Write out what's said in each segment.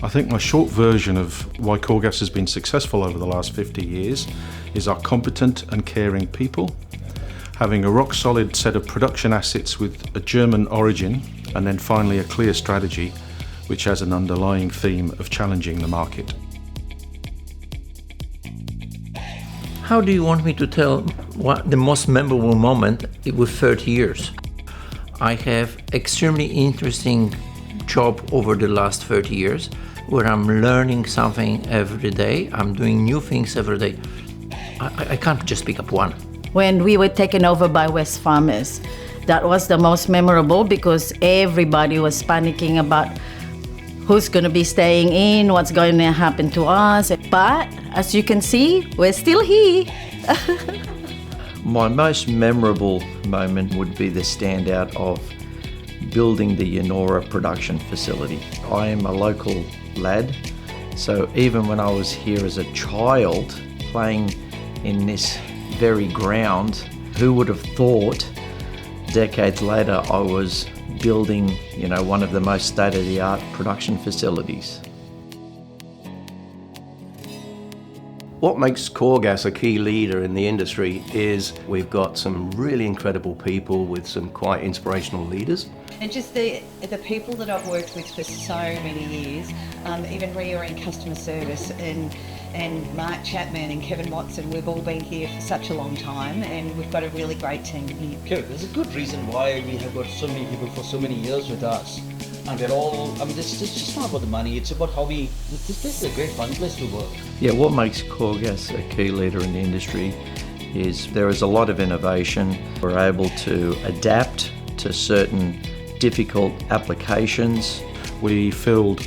I think my short version of why Coregas has been successful over the last 50 years is our competent and caring people, having a rock-solid set of production assets with a German origin, and then finally a clear strategy which has an underlying theme of challenging the market. How do you want me to tell what the most memorable moment with 30 years? I have extremely interesting job over the last 30 years where I'm learning something every day. I'm doing new things every day. I can't just pick up one. When we were taken over by West Farmers, that was the most memorable because everybody was panicking about who's going to be staying in, what's going to happen to us. But as you can see, we're still here. My most memorable moment would be the standout of building the Yennora production facility. I am a local lad, so even when I was here as a child playing in this very ground, who would have thought decades later I was building, one of the most state-of-the-art production facilities. What makes Coregas a key leader in the industry is we've got some really incredible people with some quite inspirational leaders. And just the people that I've worked with for so many years, even Ria in customer service and Mark Chapman and Kevin Watson, we've all been here for such a long time and we've got a really great team here. Okay, there's a good reason why we have got so many people for so many years with us. And they're all, it's just not about the money, it's about how this place is a great fun place to work. Yeah, what makes Coregas a key leader in the industry is there is a lot of innovation. We're able to adapt to certain difficult applications. We filled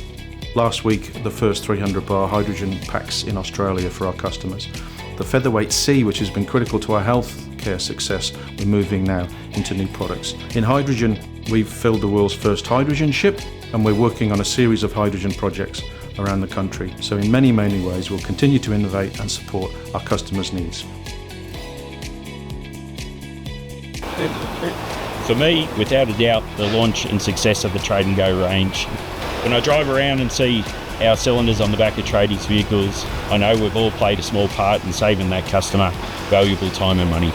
last week the first 300 bar hydrogen packs in Australia for our customers. The Featherweight C, which has been critical to our healthcare success, we're moving now into new products. In hydrogen, we've filled the world's first hydrogen ship and we're working on a series of hydrogen projects around the country. So in many, many ways, we'll continue to innovate and support our customers' needs. For me, without a doubt, the launch and success of the Trade and Go range. When I drive around and see our cylinders on the back of tradies' vehicles, I know we've all played a small part in saving that customer valuable time and money.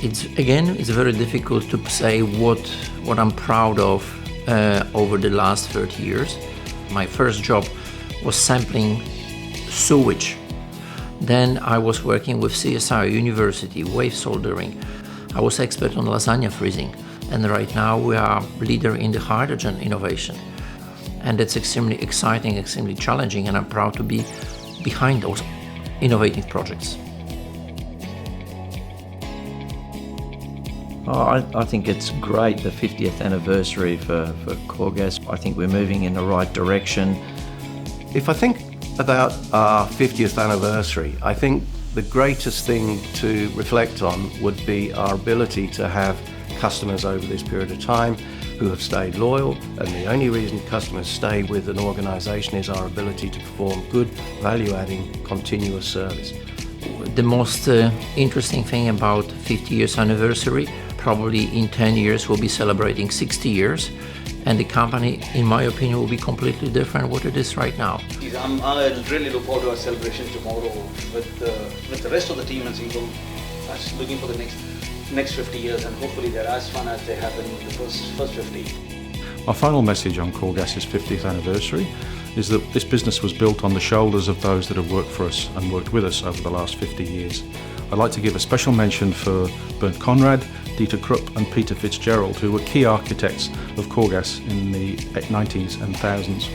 It's very difficult to say what I'm proud of over the last 30 years. My first job was sampling sewage. Then I was working with CSI University, wave soldering. I was expert on lasagna freezing. And right now we are leader in the hydrogen innovation. And it's extremely exciting, extremely challenging, and I'm proud to be behind those innovative projects. I think it's great, the 50th anniversary for Coregas. I think we're moving in the right direction. If I think about our 50th anniversary, I think the greatest thing to reflect on would be our ability to have customers over this period of time who have stayed loyal, and the only reason customers stay with an organisation is our ability to perform good, value-adding, continuous service. The most interesting thing about 50 years anniversary, probably in 10 years we'll be celebrating 60 years, and the company, in my opinion, will be completely different what it is right now. I really look forward to our celebration tomorrow with the rest of the team and people looking for the next 50 years, and hopefully they're as fun as they have been in the first 50. Our final message on Coregas' 50th anniversary is that this business was built on the shoulders of those that have worked for us and worked with us over the last 50 years. I'd like to give a special mention for Bernd Conrad, Dieter Krupp and Peter Fitzgerald, who were key architects of Coregas in the 90s and thousands.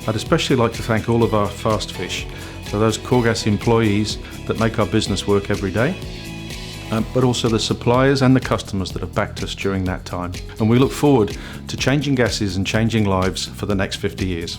I'd especially like to thank all of our fast fish, so those Coregas employees that make our business work every day, but also the suppliers and the customers that have backed us during that time. And we look forward to changing gases and changing lives for the next 50 years.